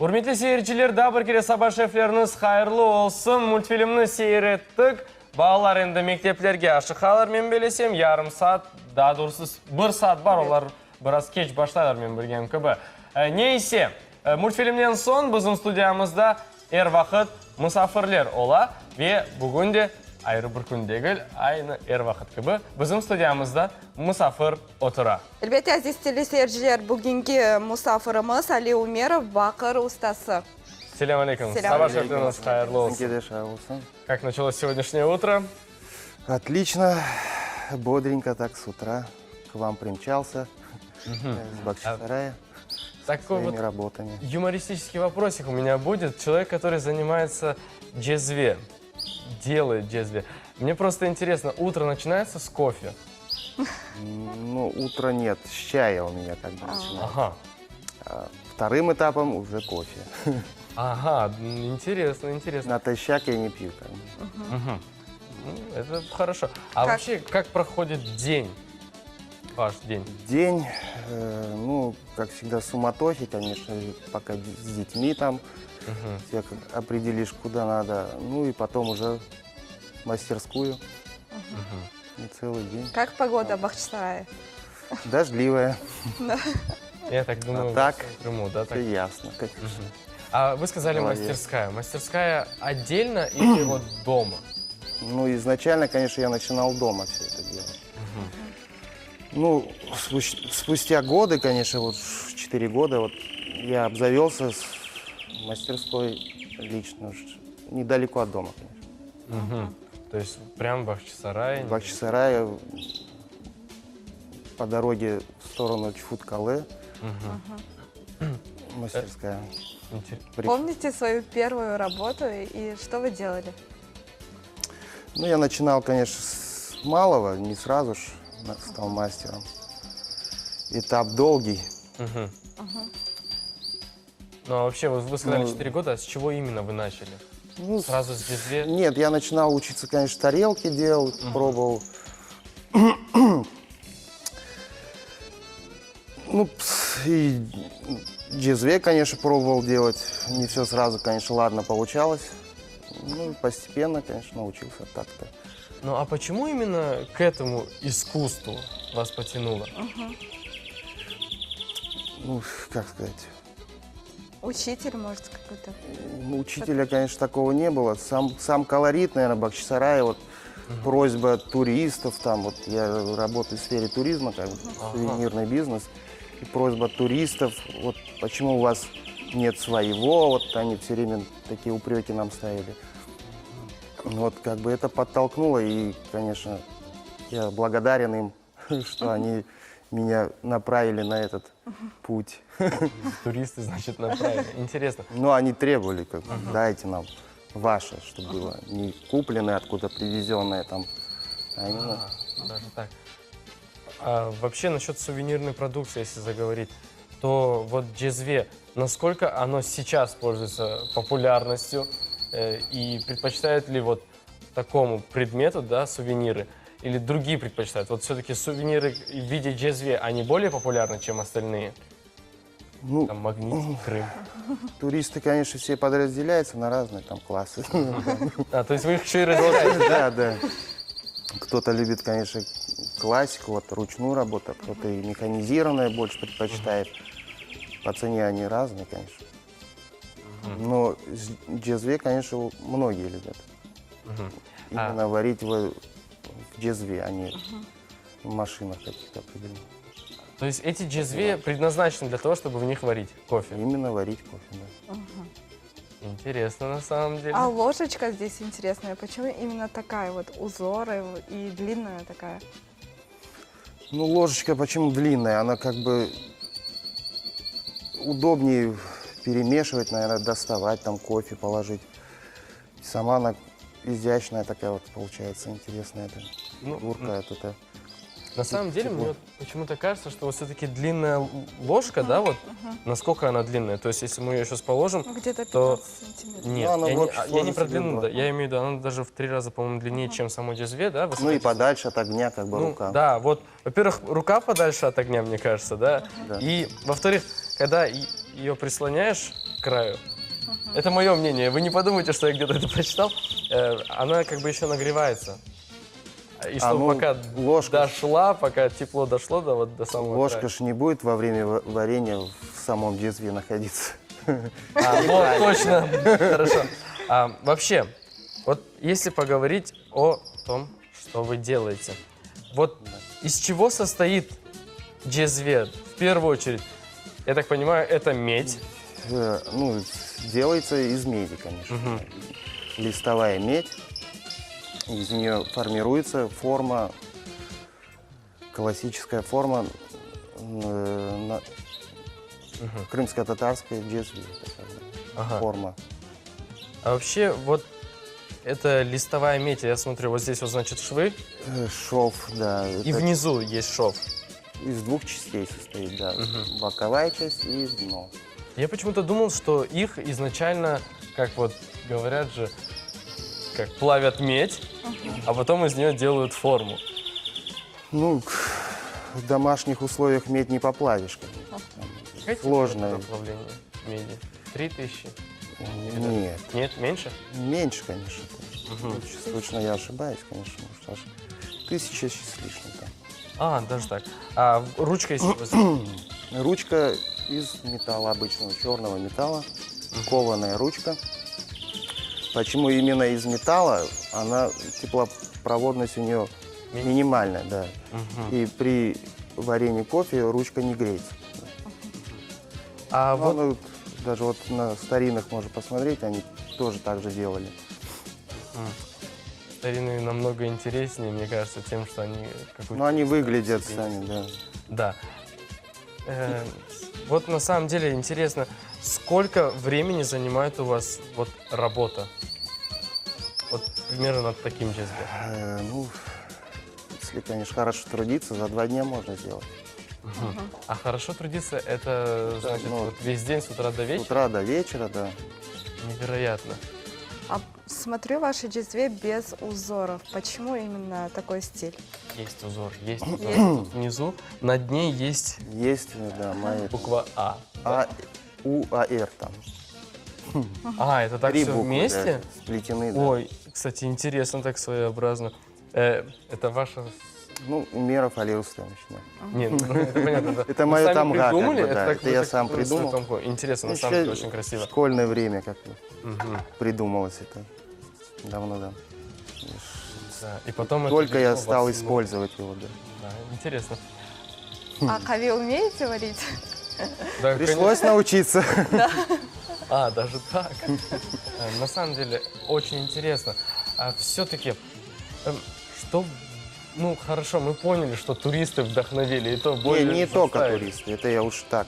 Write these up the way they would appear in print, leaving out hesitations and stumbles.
Урметли сейірчілер, дабыр кере саба шефлеріңіз қайырлы олсын. Мультфильмні сейреттік. Балалар енді мектеплерге ашықалар мен белесем. Ярым саат, да doğrusu 1 saat бар, олар біраз кеч баштайлар мен білгенім кібі. Нейсе, мультфильмнен сон біздің студиямызда әр вақыт мұсафірлер ола. Ве бүгінде айры бір күндегіл айны әр вақыт кібі біздің студиямызда мұсафір отыра. Әлбетте, әзіз телесерджілер, бүгінгі мұсафырымыз Али Умеров, бақыр ұстасы. Селям алейкум. Саба шефлеріңіз қайырлы олсын. Как началось сегодняшнее утро? Отлично, бодренько так с утра к вам примчался с Бахчисарая, Такой своими вот работами. юмористический вопросик у меня будет. Человек, который занимается джезве, делает джезве. Мне просто интересно, утро начинается с кофе? Ну, утро нет, с чая у меня как бы начинается. Ага. А вторым этапом уже кофе. Ага, интересно, интересно. Натощак я не пью. Как бы. Мгм. Ну, это хорошо. А вообще, как проходит день? Ваш день? День, ну, как всегда, суматохи, конечно, пока с детьми там, всех определишь, куда надо, ну и потом уже в мастерскую. И целый день. Как погода в Бахчисарае? Дождливая, Я так думаю, так? в Крыму, да? Так? все ясно, конечно. А вы сказали Молодец. мастерская. Мастерская отдельно или вот дома? Ну, изначально, конечно, я начинал дома все это делать. Ну, спустя годы, конечно, вот 4 года, вот я обзавелся с мастерской лично, недалеко от дома, конечно. То есть прям в Бахчисарае? В Бахчисарае по дороге в сторону Чфут-Кале, мастерская. Помните свою первую работу и что вы делали? Ну, я начинал, конечно, с малого, не сразу ж стал мастером. Этап долгий. Ну, а вообще, вы сказали Ну, 4 года, а с чего именно вы начали? Ну, Сразу с джезве? Нет, я начинал учиться, конечно, тарелки делал, пробовал. Ну, и джезве, конечно, пробовал делать. Не все сразу, конечно, ладно получалось. Ну, и постепенно, конечно, научился так-то. Ну, а почему именно к этому искусству вас потянуло? Ну, как сказать, Учитель, может, какой-то? ну, учителя, конечно, такого не было. Сам колорит, наверное, Бахчисарая, вот просьба туристов, там, вот я работаю в сфере туризма, как бы, сувенирный бизнес, и просьба туристов, вот почему у вас нет своего, вот они все время такие упреки нам ставили. Вот как бы это подтолкнуло, и, конечно, я благодарен им, что они меня направили на этот путь. Туристы, значит, направили. Интересно. Но они требовали, как бы, дайте нам ваше, чтобы было не купленное, откуда привезенное там, а именно... Даже так. А вообще, насчет сувенирной продукции, если заговорить, то вот джезве, насколько оно сейчас пользуется популярностью и предпочитают ли вот такому предмету, да, сувениры, или другие предпочитают? Вот все-таки сувениры в виде джезве, они более популярны, чем остальные? Ну, Там Магнит, Крым. туристы, конечно, все подразделяются на разные там классы. А, то есть вы их еще и разделяете? Да, да. Кто-то любит, конечно, классику, вот ручную работу, а кто-то и механизированное больше предпочитает. По цене они разные, конечно. Но джезве, конечно, многие любят. Именно варить в джезве, а не в машинах каких-то определенных. То есть эти джезве предназначены для того, чтобы в них варить кофе? Именно варить кофе, да. Интересно, на самом деле. А ложечка здесь интересная. Почему именно такая вот узоры и длинная такая? Ну, ложечка почему длинная? Она как бы удобнее перемешивать, наверное, доставать, там кофе положить. Сама она изящная такая вот получается, интересная. Ну, Фигурка, это На самом деле, мне вот почему-то кажется, что вот все-таки длинная ложка, да, вот, насколько она длинная? То есть, если мы ее сейчас положим, Ну, где-то 15 то... сантиметров. Нет, Ну, она в я общей не про сложности длину, будет да, я имею в виду, она даже в 3 раза, по-моему, длиннее, чем само джезве, да? Ну и подальше от огня, как бы Ну, рука. да, вот, во-первых, рука подальше от огня, мне кажется, да? Да. И, во-вторых, когда ее прислоняешь к краю, это мое мнение, вы не подумайте, что я где-то это прочитал, она как бы еще нагревается. И чтобы ну, пока ложка- дошла, пока тепло дошло до самого Ложка края. ж не будет во время варенья в самом джезве находиться. Вот, точно. Хорошо. Вообще, вот если поговорить о том, что вы делаете. Вот из чего состоит джезве? В первую очередь, я так понимаю, это медь. Ну, делается из меди, конечно. Листовая медь. Из нее формируется форма, классическая форма крымско-татарской джезве. Ага. Форма. А вообще, вот это листовая медь, я смотрю, вот здесь вот, значит, швы, Шов, да. и это внизу есть шов. из 2 частей состоит, да. Боковая часть и дно. Я почему-то думал, что их изначально, как вот говорят же, как плавят медь, а потом из нее делают форму. Ну, в домашних условиях медь не поплавишь, конечно. Какая Сложно. температура плавления меди? 3000? Нет, Нет, меньше? меньше, конечно. Точно я ошибаюсь, конечно. Может, аж 1000 с лишним там. А, даже так. А ручка, если возьмем? Ручка из металла обычного, черного металла. Кованая ручка. Почему именно из металла? Она, теплопроводность у нее минимальная, да. И при варенье кофе ручка не греется. А Ну, вот ну, даже вот на старинных можно посмотреть, они тоже так же делали. старинные намного интереснее, мне кажется, тем, что они какую-то... Но они выглядят себе- сами, да. Да. Вот на самом деле интересно, сколько времени занимает у вас вот работа? Вот примерно над таким джезве. Ну, если, конечно, хорошо трудиться, за 2 дня можно сделать. А хорошо трудиться, это значит ну, вот весь день с утра до С вечера? утра до вечера, да. Невероятно. А смотрю ваши джезве без узоров. Почему именно такой стиль? Есть узор, есть. Есть? Внизу на дне есть Есть, да, мои буква А. А, У, А, Р там. А, это так 3 все буквы, вместе? да, сплетены, да. Ой, кстати, интересно, так своеобразно. Это ваша... Ну, Умеров Олег Рустамович, да. Нет, ну, это понятно. Это Вы моя сами тамга, как придумали? бы, да. так Это вы я так сам свою придумал. тамгу? Интересно, на самом деле, очень красиво. В школьное время как бы Мгм. придумалось это. Давно, да. Да, и потом это Только я вело вас, стал ну, использовать его, да. Да, интересно. А кави умеете варить? Да, Пришлось научиться. А, даже так. На самом деле, очень интересно. А все-таки, что... Ну, хорошо, мы поняли, что туристы вдохновили, и то более... Не только заставили. туристы, это я уж так,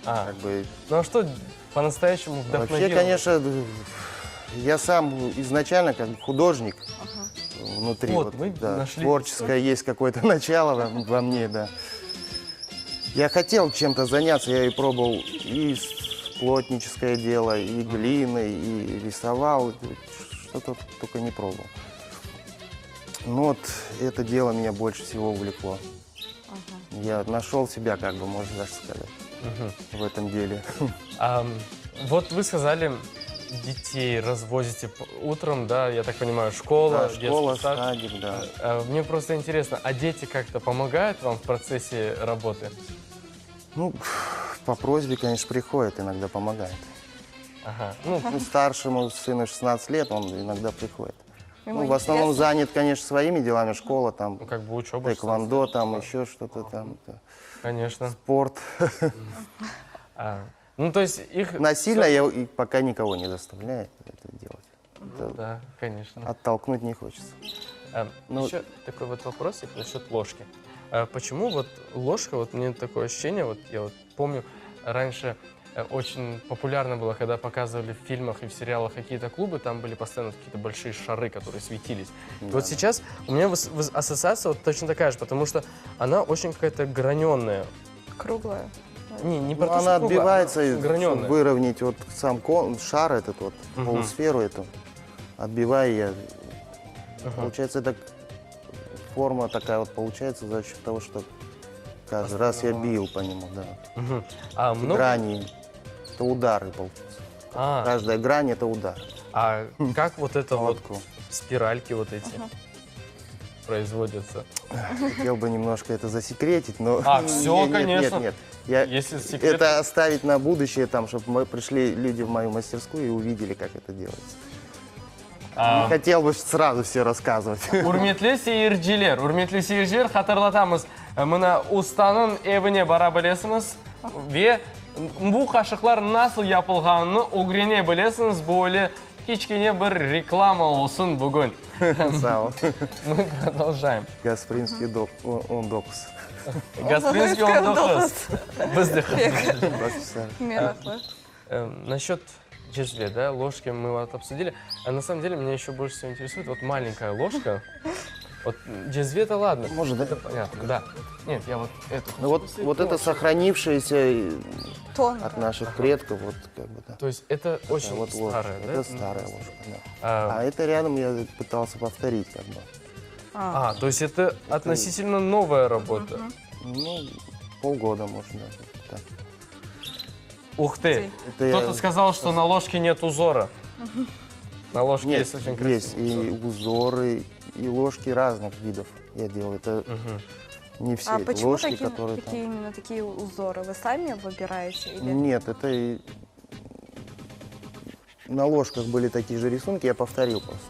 А, как бы. ну а что по-настоящему вдохновило? Вообще, конечно, я сам изначально как бы художник внутри. Вот, мы да, нашли- творческое есть какое-то начало во мне, да. Я хотел чем-то заняться, я и пробовал и плотническое дело, и глиной, и рисовал, что-то только не пробовал. Но вот это дело меня больше всего увлекло. Я нашел себя, как бы, можно даже сказать, в этом деле. Вот вы сказали, детей развозите утром, да, я так понимаю, школа, Да, школа, детский сад. садик, да. Мне просто интересно, а дети как-то помогают вам в процессе работы? Ну, по просьбе, конечно, приходит, иногда помогает. Ага. Ну, старшему сыну 16 лет, он иногда приходит. Ему Ну, в основном интересно? занят, конечно, своими делами, школа, там, Ну, как бы учеба. тэквондо, там, еще что-то там, да, Конечно. спорт. Ну, то есть их... Насильно я и пока никого не заставляю это делать. Это Да, конечно. оттолкнуть не хочется. ну- Еще такой вот вопросик насчет ложки. Почему вот ложка, вот мне такое ощущение, вот я вот помню, раньше очень популярно было, когда показывали в фильмах и в сериалах какие-то клубы, там были постоянно какие-то большие шары, которые светились. И вот сейчас у меня ассоциация вот точно такая же, потому что она очень какая-то граненая. Круглая. Не Ну, про то, она что круглая, отбивается, она граненая. чтобы выровнять вот сам шар этот вот, полусферу эту, отбивая я. Получается, это форма такая вот получается за счет того, что каждый раз я бил по нему, да. Мгм. А Эти много... грани, это удары получается. А, Каждая грань это удар. а как вот это вот Молотку. спиральки вот эти производятся? Хотел бы немножко это засекретить, но... А, всё, Нет, конечно. Нет, я Если секрет... это оставить на будущее, там, чтобы пришли люди в мою мастерскую и увидели, как это делается. Не хотел бы сразу все рассказывать. Урметлі сейіржілер, хатырлатамыз, мына устанын эбіне бара білесіңіз, ве бұл қашықлар насыл япылғанын угрене білесіңіз, бұл кичкене бір реклама olsun бүгін. Сау. Мы продолжаем. Гаспринский ондокус. Гаспринский ондокус. Бізде Мерахлы. Насчет джезве, да, ложки мы вот обсудили. А на самом деле меня еще больше всего интересует вот маленькая ложка. Вот джезве-то ладно. Может, да? Это понятно, да. Нет, я вот эту. Ну вот это сохранившееся Тон. от наших предков, вот как бы, да. То есть это очень Вот ложка. старая, да? Это старая ложка, да. А, А это рядом я пытался повторить, как бы. то есть это относительно новая работа. Ну, полгода, может, да. Так. Ух ты! Это я- Кто-то сказал, что на ложке нет узора. На ложке Нет, есть очень есть красивый и узоры, и ложки разных видов я делаю. Это не все А эти почему ложки, такие, которые там... именно такие узоры? Вы сами выбираете? Или... Нет, это и... На ложках были такие же рисунки, я повторил просто.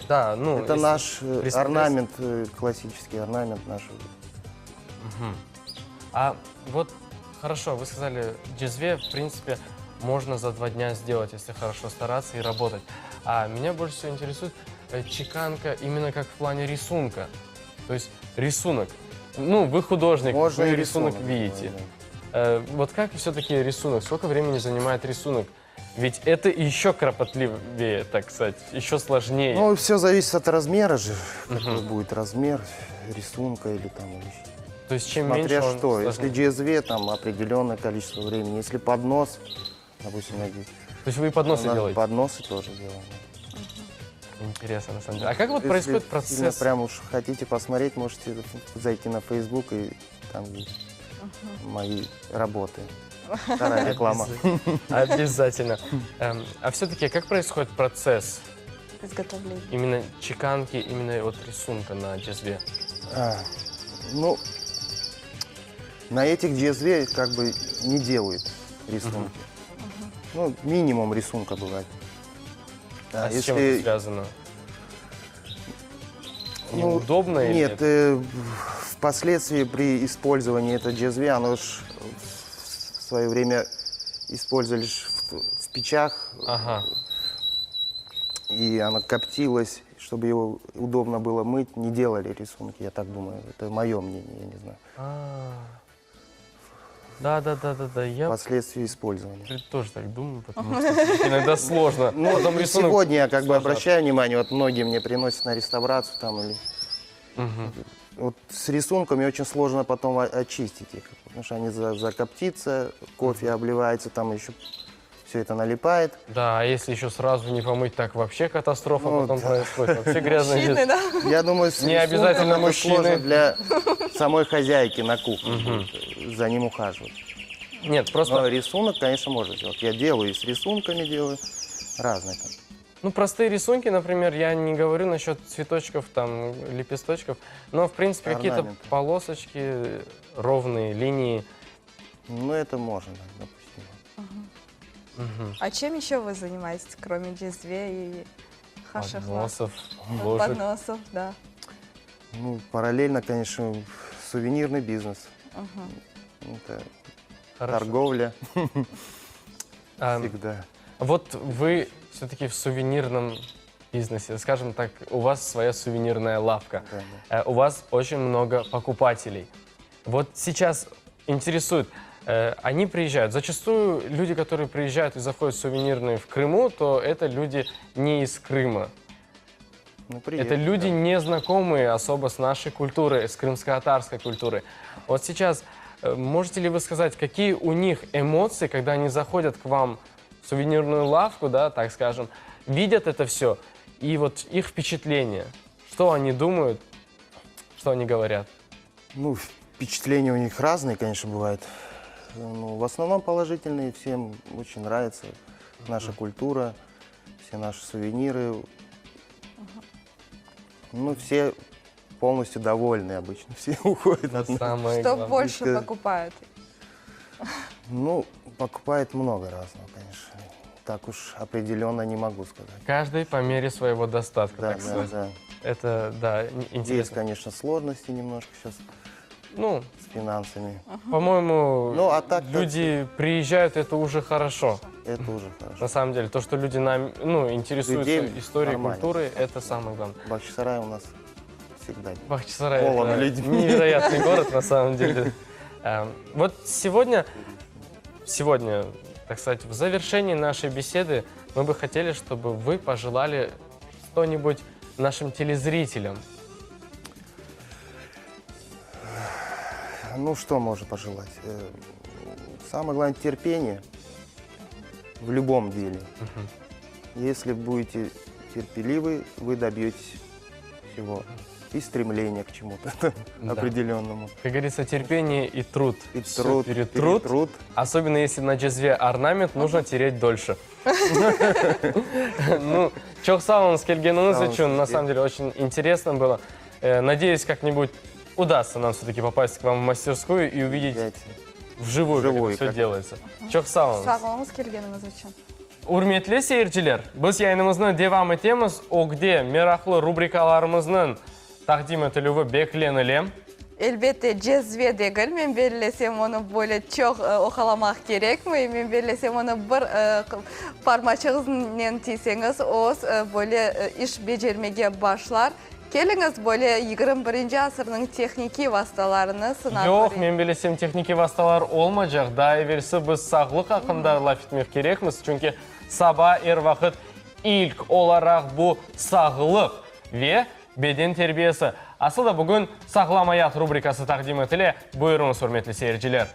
Да, ну, Это если наш присмотреться- орнамент, классический орнамент наш. А вот, хорошо, вы сказали, джезве, в принципе, можно за 2 дня сделать, если хорошо стараться и работать. А меня больше всего интересует чеканка именно как в плане рисунка. То есть рисунок. Ну, вы художник, Можно вы и рисунок рисунок видите. делать, Вот как все-таки рисунок? Сколько времени занимает рисунок? Ведь это еще кропотливее, так сказать, еще сложнее. Ну, все зависит от размера же, какой будет размер рисунка или там... или- То есть чем Смотря меньше он что, если сложнее. GSV, там определенное количество времени, если поднос, допустим, То есть вы и подносы делаете? подносы тоже делаем. Интересно, на самом деле. А как вот Если происходит сильно процесс? прям уж хотите посмотреть, можете зайти на Facebook, и там есть мои работы. Вторая реклама. Обязательно. А все-таки как происходит процесс Изготовление. именно чеканки, именно вот рисунка на джезве? Ну, на этих GSV как бы не делают рисунки. Ну, минимум рисунка бывает. Да, А с чем это связано? Неудобно или Нет, впоследствии при использовании этого GSV, оно ж в свое время использовали в печах, Ага. и оно коптилось, чтобы его удобно было мыть, не делали рисунки, я так думаю. Это мое мнение, я не знаю. Да. Я Впоследствии использования. тоже так думаю, потому что иногда сложно. Ну, Потом и рисунок сегодня я как бы сложно. обращаю внимание, вот многие мне приносят на реставрацию там или... Вот с рисунками очень сложно потом очистить их, потому что они закоптятся, кофе обливается, там еще все это налипает. Да, а если еще сразу не помыть, так вообще катастрофа Ну, потом да. происходит. Вообще грязно Мужчины, здесь. да? Я думаю, с Не рисунком обязательно это мужчины. сложно для самой хозяйки на кухне будет за ним ухаживать. Нет, Но просто, рисунок, конечно, можно сделать. Я делаю и с рисунками делаю, разные там. ну, простые рисунки, например, я не говорю насчет цветочков, там, лепесточков, но, в принципе, какие-то Орнамент. полосочки, ровные линии. Ну, это можно, да, допустим. А чем еще вы занимаетесь, кроме джезве и хашихла? Подносов, ложек. Подносов, да. Ну, параллельно, конечно, сувенирный бизнес. Это Хорошо. торговля А, всегда. Вот вы все-таки в сувенирном бизнесе, скажем так, у вас своя сувенирная лавка, Да, у вас очень много покупателей. Вот сейчас интересует, они приезжают. Зачастую люди, которые приезжают и заходят в сувенирные в Крыму, то это люди не из Крыма. Ну, Это приятно, люди, да. не знакомые особо с нашей культурой, с крымско-татарской культурой. Вот сейчас можете ли вы сказать, какие у них эмоции, когда они заходят к вам в сувенирную лавку, да, так скажем, видят это все, и вот их впечатления, что они думают, что они говорят? Ну, впечатления у них разные, конечно, бывают. Ну, в основном положительные, всем очень нравится наша культура, все наши сувениры. Ну, все полностью довольны обычно, все уходят от нас. Самое Что главное. больше сказать. покупают? Ну, покупает много разного, конечно. Так уж определенно не могу сказать. Каждый по мере своего достатка, Да, так да, сказать. да. Это, да, Есть, интересно. конечно, сложности немножко сейчас Ну, с финансами. по-моему, Ну, а так, люди приезжают, это уже хорошо. Это уже хорошо. На самом деле, то, что люди интересуются Людей историей, нормально. культурой, это самое главное. Бахчисарай у нас всегда. Бахчисарай Полон это людьми. невероятный город, на самом деле. Вот сегодня, так сказать, в завершении нашей беседы мы бы хотели, чтобы вы пожелали что-нибудь нашим телезрителям. Ну, что можно пожелать? Самое главное — терпение в любом деле. Если будете терпеливы, вы добьетесь всего. И стремления к чему-то Да. определенному. Как говорится, терпение и труд. И Всё труд, перетрут. перетрут. Особенно если на джезве орнамент нужно тереть дольше. Ну, çok sağ olun келгеніңіз Sağ olun үшін. На size. самом деле очень интересно было. Надеюсь, как-нибудь удастся нам все-таки попасть к вам в мастерскую и увидеть вживую, как Вживую, это все как- делается. Çok sağ olun. Sağ olыңыз келгеніңіз үшін. Урметлі сейірчілер, біз яйнымызны девам етеміз, огде мерақлы рубрикаларымыздың тақдим етілуі бекленілем. Elbette cezve değil, men belirlesem onu böyle çok okalamak gerek mi? Men belirlesem onu bir parmaçığınızla tiyseniz, o böyle iş becermeye başlar. Келіңіз böyle 21. asırның техники vasıtalarını сынап Жоқ, көрейік. мен білесем техники васталар олмажақ. Дай версі біз сағлық хақында лaf етмек керекміз. Чүнки саба ер вақыт ilk olarak bu sağlık ve beden terbiyesi. Aslında bugün sağlamayat rubrikası taqdim etile. Buyurunuz hürmetli seyirciler.